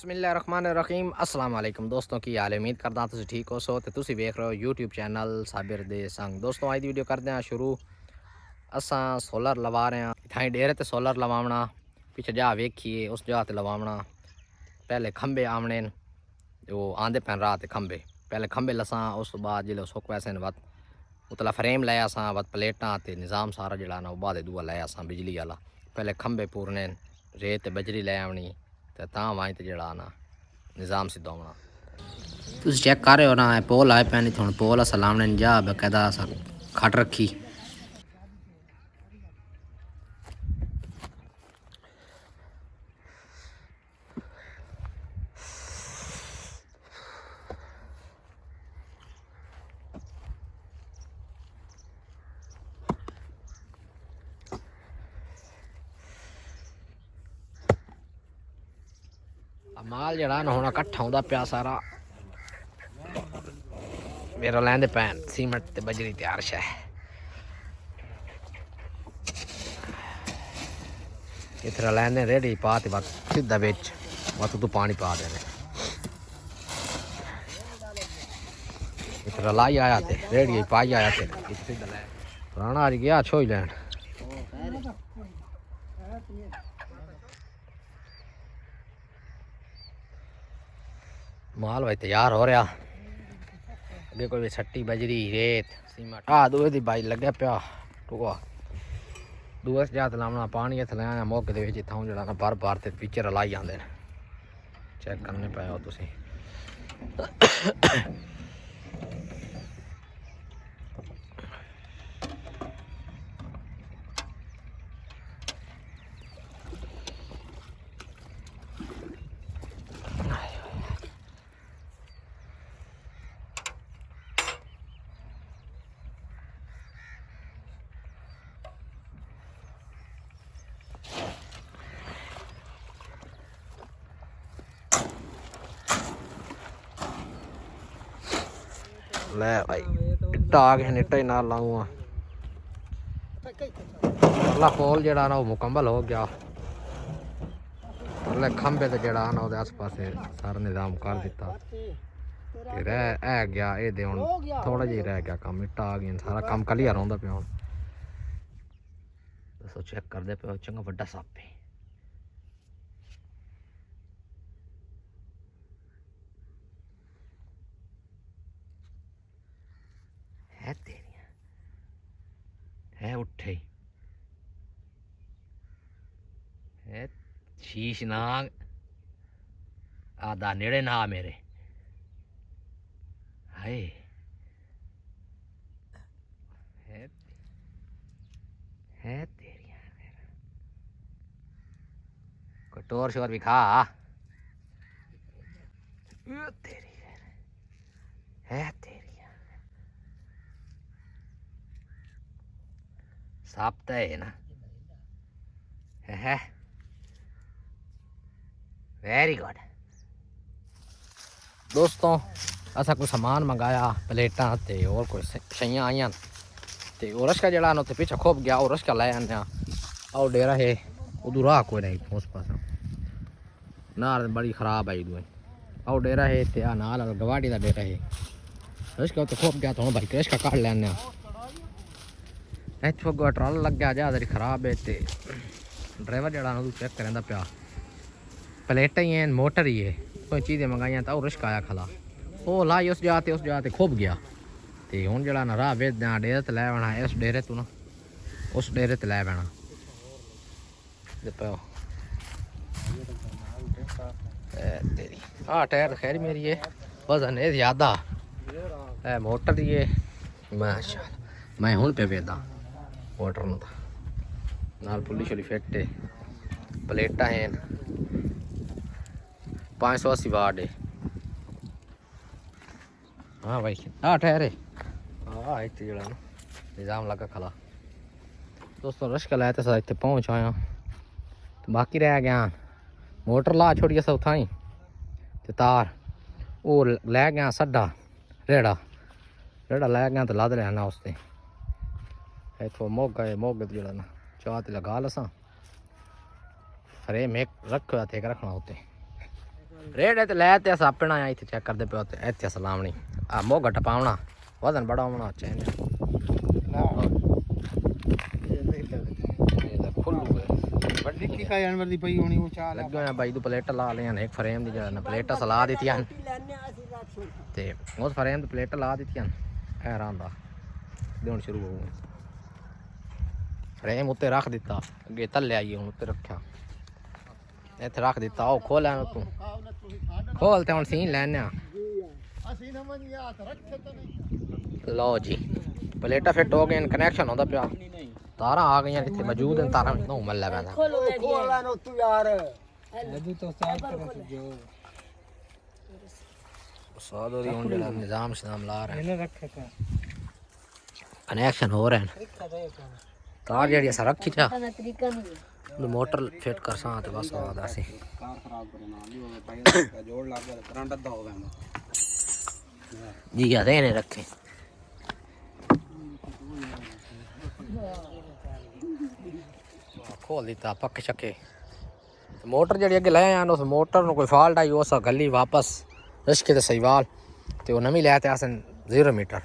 बिस्मिल्लाहिर्रहमानिर्रहीम अस्सलाम वालेकुम दोस्तों की हाल उम्मीद करदा तुसीं ठीक हो सो ते तुसीं वेख रहे हो यूट्यूब चैनल साबिर दे संग। दोस्तों अज दी वीडियो करदे हैं शुरू। असां सोलर लवा रहे हैं इत्थां डेरे ते सोलर लवावना, पिछे जा वेखिए उस जगह ते लवावना। पहले खंबे आमने जो आंदे पैन रात खंबे, पहले खंबे लसां, उस तो बाद जिले सुक वैसे वत उतला फ्रेम लाया असां, वत प्लेटां ते निज़ाम सारा जड़ा ना बाद दूआ लाया असां बिजली वाला। पहले खंबे पूरने, रेत ते बजरी लै आवनी ते तां वाई ते जड़ा ना निज़ाम सिद्धा होना। तुम चेक कर रहे हो ना, पोल आए पैनी थोड़ा पोल अस लाने जा बकायदा अस खट रखी। माल जड़ा ना होना कट्ठा होंदा पिया सारा मेरा लैंदे पैन सीमेंट ते बजरी तैयार शै। इधर लैंदे रेडी पा ते बस सीधा बिच बस तू पानी पा देने। इधर लाई आया ते रेडी पाई आया ते सीधा लै पुराना अज गया छोई लैन। माल भाई तैयार हो रहा अगे कोई छट्टी बजरी रेत सीमेंट दूए दी बाई लगे पिया टूआ दूए जात लावना पानी इत्थे लैना मौके दे विच इत्थों जड़ा ना बार बार ते पिक्चर लाई आंदे ने चेक करने पे हो तुसीं। ले भाई इट्टा आ गया इट्टा ही ना लाऊंगा अगला पोल जड़ा ना वो मुकम्मल हो गया। अगले खंबे ते जड़ा ना आस पासे सारा निज़ाम कर दिता रह गया ये दे हुण थोड़ा जी रह गया काम इट्टा आ गया सारा काम क्लियर होंदा पिया। हुण दसो चेक करदे पे चंगा बड़ा सप है। है तेरिया है उठे है शीशनाग आदा नेड़े ना मेरे हाय है तेरिया कोई टोर शोर भी खा तेरी है तेरिया साफ तो है ना है वेरी गुड। दोस्तों असा कोई सामान मंगाया प्लेटा ते और कोई शइयां आईयां ते वो रश्का जड़ा ना पिछे खुब गया और रश्का लै आने और डेरा है उदू राह कोई नहीं उस पास नार बड़ी खराब आई दुआ और डेरा है ते नाल गवाड़ी का डेरा है रश्का तो खुब गया तो भाई रश्का काट लैने इत्थों अगो ट्राला लग गया जा खराब है ते ड्राइवर जड़ा ना चेक करेंदा पिया प्लेटा ही हैं मोटर ही है कोई चीज़ें मंगाइया तो रिश्का आया खला वो लाई उस जाते खुब गया तो हूँ जरा ना राह बेच डेरे ते लै आना इस डेरे तू ना उस डेरे ते लै पैना तेरी टायर खैर मेरी है वजन है ज़्यादा है मोटर ही है माशाल्लाह मैं हूँ पे बेदा मोटर न नाल पुली शुली फिट है प्लेटा हैं 580 वाट है। हाँ भाई ठहरे हाँ इतने जड़ा ना निज़ाम लगा खला। दोस्तों रश्का लाया तो इतने पहुँच आया तो बाकी रह गया मोटर ला छोड़ी अस उत्थां ही ते तार वो लै गया सड्डा रेड़ा लै गया तो लद लैना उसते इतों मोगे जड़ा ना चाह ते लगा लसा फ्रेम एक रखो थे रखना उत्ते रेड है तो ले ते अस अपना आई थे चेक करदे पे होते इथे सलामणी आ मोगा टपावना वजन बड़ा होना चाहिए ये खुल्लू है बड़ी की का जानवर दी पई होनी वो चाल लग गया भाई दो प्लेट ला ले एक फ्रेम दी जरा प्लेट सला दी ते उस फ्रेम दी प्लेट ला दी ए रहा देण शुरू हो फ्रेम उत्ते रख दिता अगे थल्ले आई हुन उत्ते रखा इत्थे रख दिता ओ खोल तू खोल ते हुन सीन लैने ਅਸੀਂ ਨਾ ਮਨ ਯਾਦ ਰੱਖੇ ਤਾਂ ਨਹੀਂ लो जी प्लेटा फिट हो गए कनेक्शन होता पिया तारा आ गई इतने मौजूद हैं तारा नो मल्ला पैदा खोला नो तू यार अभी तो साफ कर जो सादो दी हुन जेड़ा निजाम शनाम ला रहे इन्हें रखे का कनेक्शन हो रहे हैं तार जेड़ी अस रखी था तरीका नहीं मोटर फिट कर सा ते बस आदा सी कार खराब करे ना भी हो भाई जोड़ लग गया करंट अद्धा हो गया जी आते ने रखे खोल दिता पक्के छक्के मोटर जेड़ी अगे ले आया उस मोटर नु कोई फॉल्ट आई उस गली वापस रिश्के ते सहीवाल ते वो नवी ले ते असन 0 मीटर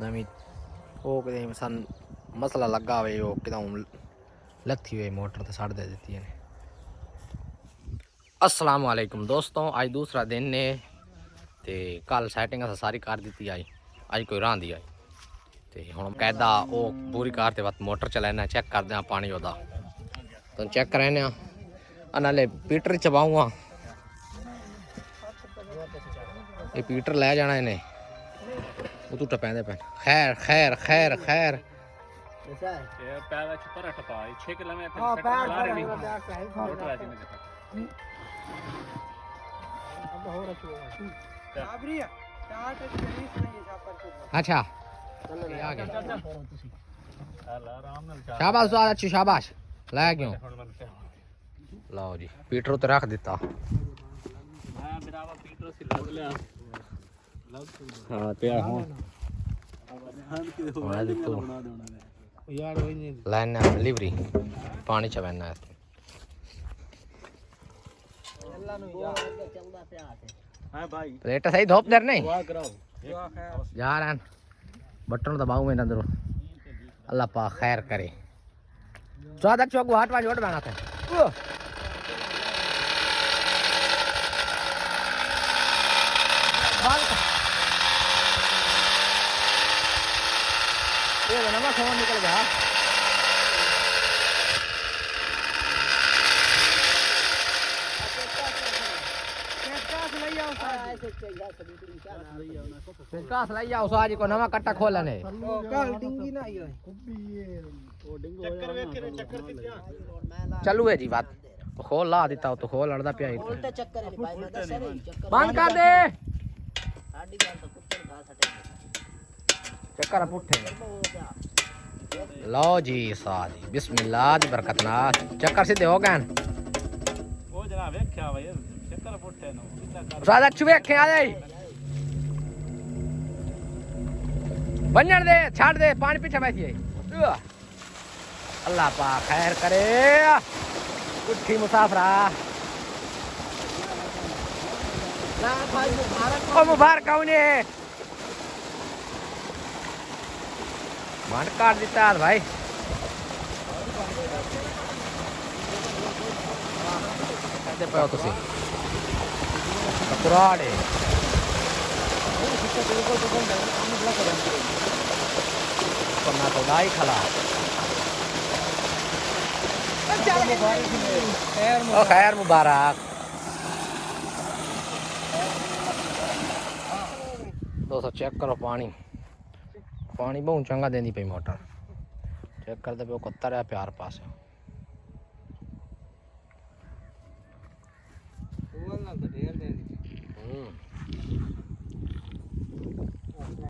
नवी ओ कदे सन मसला लगा हुए वो एकदम लथी हुई मोटर ते सड़ दे देती है अस्सलाम वालेकुम दोस्तों आज दूसरा दिन ने ते कल सैटिंग अस सारी कर दी आई अज कोई रांदी आई तो हम कैदा वो पूरी कार ते वक्त मोटर चलाना चेक करते हैं पानी ओदा तो चेक कराने नाले पीटर चबाऊँगा ये पीटर लै जाना इन्हें वो तू टपैंदे पैन खैर खैर खैर खैर अच्छा आ गया शाबाश अच्छी शाबाश लै क्यों लो जी पीटर तो रख दिता लाइन डिलीवरी पानी चवैना प्लेट सही धोप देर नहीं जा रहा बटन दबाऊ में अंदर अल्लाह पा खैर करे चौदह चौक हाट जोड़ बना था फोन निकल गया आज को नवा कट्टा खोलने चलू है जी बात तो खोल ला दिता तो खोल लड़दा पिया बंद कर दे चक्कर पुठे लो जी सादी बिस्मिल्लाह दी बरकत नाल चक्कर सीधे हो गए ओ जनाब वेख्या भाई चक्कर पुठे नो सादा चुवे वेख्या दे बनन दे छाड़ दे पानी पीछे बैठी अल्लाह पा खैर करे उठी मुसाफरा मुबारक मन काट दिता भाई पे कुराड़े तो दाई खला खैर मुबारक दोस्तों चेक करो पानी बहुत चंगा देंदी पई मोटर चेक करते पे कुत्ता रहा प्यार पास